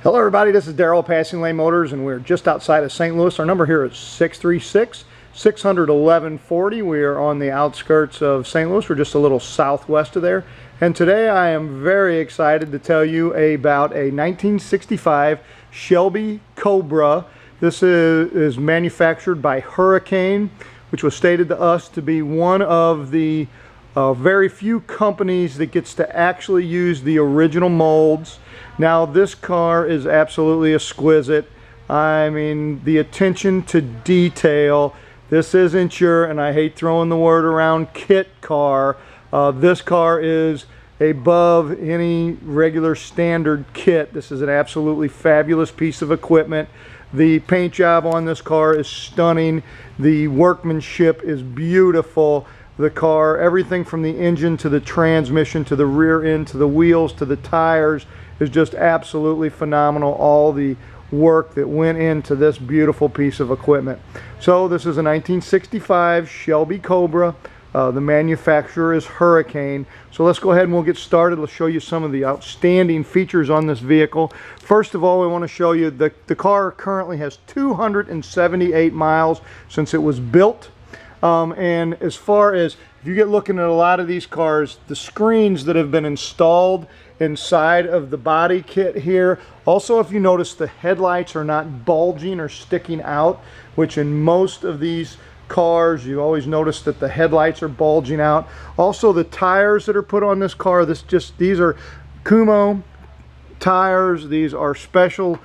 Hello everybody, this is Daryl, Passing Lane Motors, and we're just outside of St. Louis. Our number here is 636-600-1140. We are on the outskirts of St. Louis. We're just a little southwest of there. And today I am very excited to tell you about a 1965 Shelby Cobra. This is manufactured by Hurricane, which was stated to us to be one of the very few companies that gets to actually use the original molds. Now this car is absolutely exquisite. I mean, the attention to detail. This isn't your, and I hate throwing the word around, kit car. This car is above any regular standard kit. This is an absolutely fabulous piece of equipment. The paint job on this car is stunning. The workmanship is beautiful. The car, everything from the engine to the transmission to the rear end to the wheels to the tires is just absolutely phenomenal. All the work that went into this beautiful piece of equipment. So this is a 1965 Shelby Cobra. The manufacturer is Hurricane. So let's go ahead and we'll get started. Let's show you some of the outstanding features on this vehicle. First of all, we want to show you the car currently has 278 miles since it was built. And as far as, if you get looking at a lot of these cars, the screens that have been installed inside of the body kit here, also if you notice the headlights are not bulging or sticking out, which in most of these cars you always notice that the headlights are bulging out. Also the tires that are put on this car, these are Kumo tires. These are special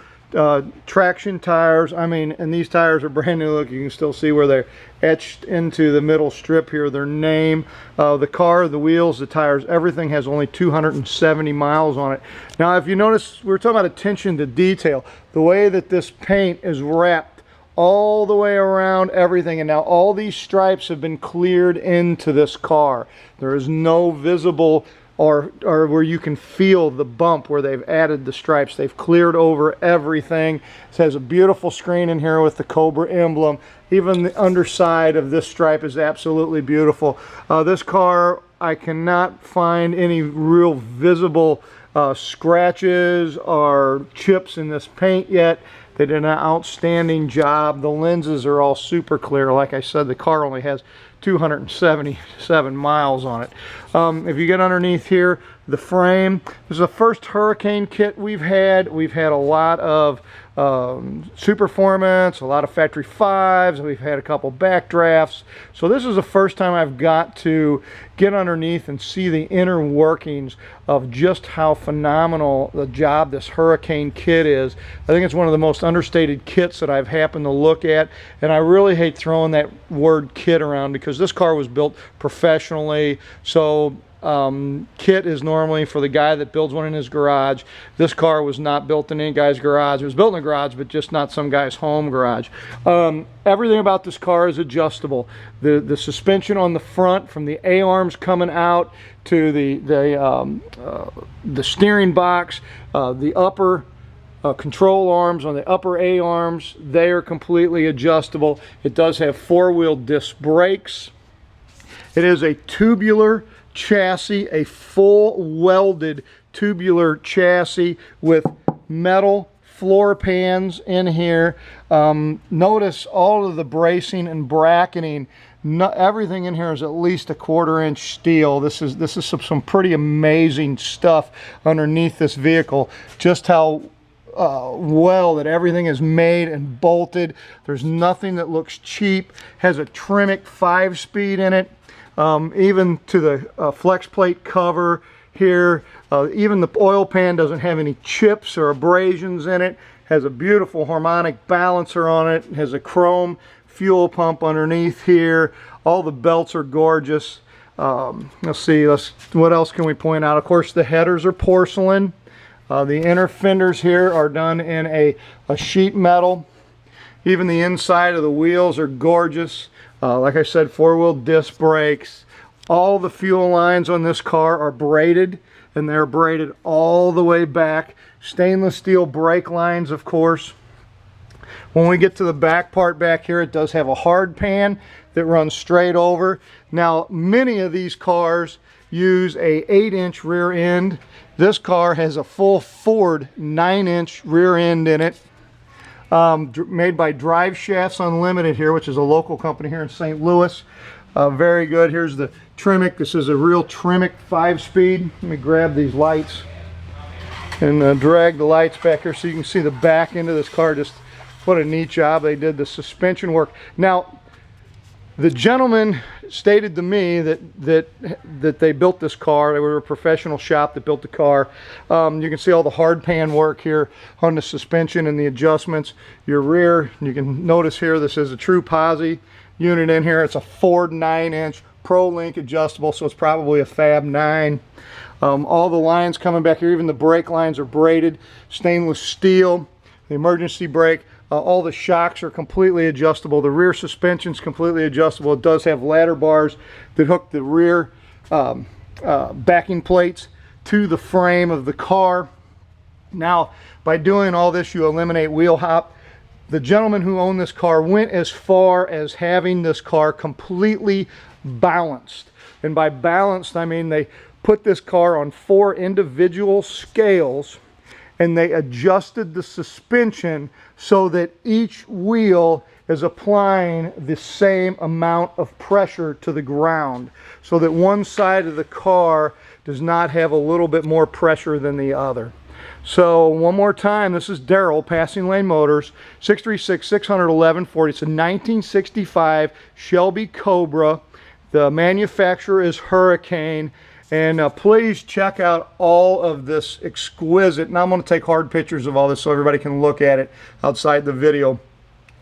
traction tires. I mean, and these tires are brand new. Look, you can still see where they're etched into the middle strip here, their name. The car, the wheels, the tires, everything has only 270 miles on it. Now if you notice, we were talking about attention to detail, the way that this paint is wrapped all the way around everything, and now all these stripes have been cleared into this car. There is no visible or where you can feel the bump where they've added the stripes. They've cleared over everything. It has a beautiful screen in here with the Cobra emblem. Even the underside of this stripe is absolutely beautiful. This car, I cannot find any real visible scratches or chips in this paint yet. They did an outstanding job. The lenses are all super clear. Like I said, the car only has 277 miles on it. If you get underneath here, the frame, this is the first Hurricane kit we've had. We've had a lot of Superformance, a lot of Factory 5s, we've had a couple backdrafts. So this is the first time I've got to get underneath and see the inner workings of just how phenomenal the job this Hurricane kit is. I think it's one of the most understated kits that I've happened to look at, and I really hate throwing that word kit around because this car was built professionally. So kit is normally for the guy that builds one in his garage. This car was not built in any guy's garage. It was built in a garage, but just not some guy's home garage. Everything about this car is adjustable. The suspension on the front, from the A-arms coming out to the steering box, the upper control arms on the upper A-arms, they are completely adjustable. It does have four-wheel disc brakes. It is a tubular chassis, a full welded tubular chassis with metal floor pans in here. Notice all of the bracing and bracketing. Everything in here is at least a 1/4 inch steel. This is some pretty amazing stuff underneath this vehicle. Just how well that everything is made and bolted. There's nothing that looks cheap. Has a Tremec 5-speed in it. Even to the flex plate cover here, even the oil pan doesn't have any chips or abrasions in it. Has a beautiful harmonic balancer on it. Has a chrome fuel pump underneath here. All the belts are gorgeous. Let's see, what else can we point out? Of course, the headers are porcelain. The inner fenders here are done in a sheet metal. Even the inside of the wheels are gorgeous. Like I said, four-wheel disc brakes. All the fuel lines on this car are braided, and they're braided all the way back. Stainless steel brake lines, of course. When we get to the back part back here, it does have a hard pan that runs straight over. Now, many of these cars, use a 8-inch rear end. This car has a full Ford 9-inch rear end in it. Made by Drive Shafts Unlimited here, which is a local company here in St. Louis. Very good. Here's the Tremec. This is a real Tremec 5-speed. Let me grab these lights and drag the lights back here so you can see the back end of this car. Just what a neat job they did. The suspension work. Now, the gentleman stated to me that they built this car. They were a professional shop that built the car. You can see all the hard pan work here on the suspension and the adjustments. Your rear, you can notice here, this is a true posi unit in here. It's a Ford 9-inch ProLink adjustable, so it's probably a Fab 9. All the lines coming back here, even the brake lines are braided, stainless steel. The emergency brake. All the shocks are completely adjustable. The rear suspension is completely adjustable. It does have ladder bars that hook the rear backing plates to the frame of the car. Now, by doing all this, you eliminate wheel hop. The gentleman who owned this car went as far as having this car completely balanced. And by balanced, I mean they put this car on 4 individual scales, and they adjusted the suspension so that each wheel is applying the same amount of pressure to the ground, so that one side of the car does not have a little bit more pressure than the other. So one more time, this is Daryl, Passing Lane Motors, 636-600-1140. It's a 1965 Shelby Cobra. The manufacturer is Hurricane. And please check out all of this exquisite, and I'm going to take hard pictures of all this so everybody can look at it outside the video.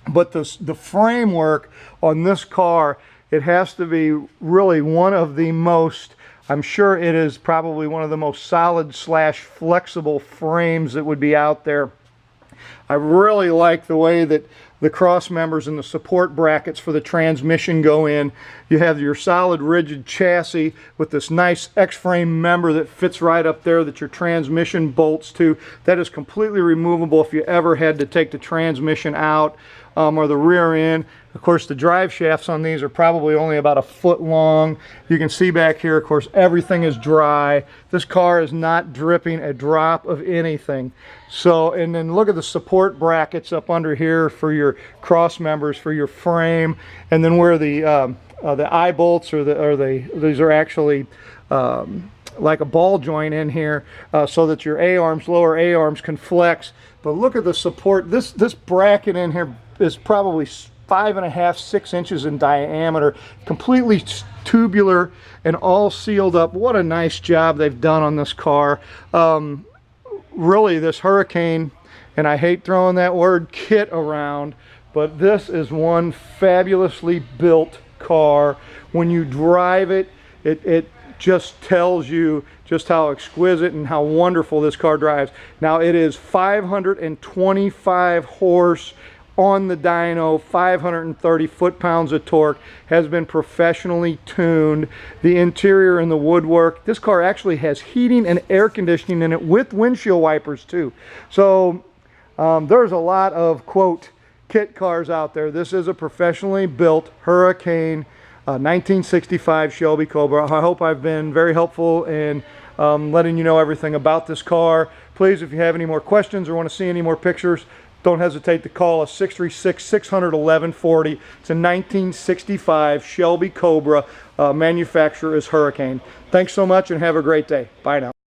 But the framework on this car, it has to be really one of the most, I'm sure it is probably one of the most solid / flexible frames that would be out there. I really like the way that the cross members and the support brackets for the transmission go in. You have your solid rigid chassis with this nice X-frame member that fits right up there that your transmission bolts to. That is completely removable if you ever had to take the transmission out or the rear end. Of course, the drive shafts on these are probably only about a foot long. You can see back here, of course, everything is dry. This car is not dripping a drop of anything. So, and then look at the support brackets up under here for your cross members for your frame, and then where the eye bolts these are actually like a ball joint in here, so that your A-arms, lower A-arms can flex. But look at the support. This bracket in here is probably 5.5 to 6 inches in diameter, completely tubular and all sealed up. What a nice job they've done on this car. Really, this Hurricane, and I hate throwing that word kit around, but this is one fabulously built car. When you drive it, it just tells you just how exquisite and how wonderful this car drives. Now, it is 525 horse on the dyno, 530 foot-pounds of torque, has been professionally tuned. The interior and the woodwork, this car actually has heating and air conditioning in it with windshield wipers too. So there's a lot of, quote, kit cars out there. This is a professionally built Hurricane 1965 Shelby Cobra. I hope I've been very helpful in letting you know everything about this car. Please, if you have any more questions or want to see any more pictures, don't hesitate to call us, 636-600-1140. It's a 1965 Shelby Cobra. Manufacturer is Hurricane. Thanks so much and have a great day. Bye now.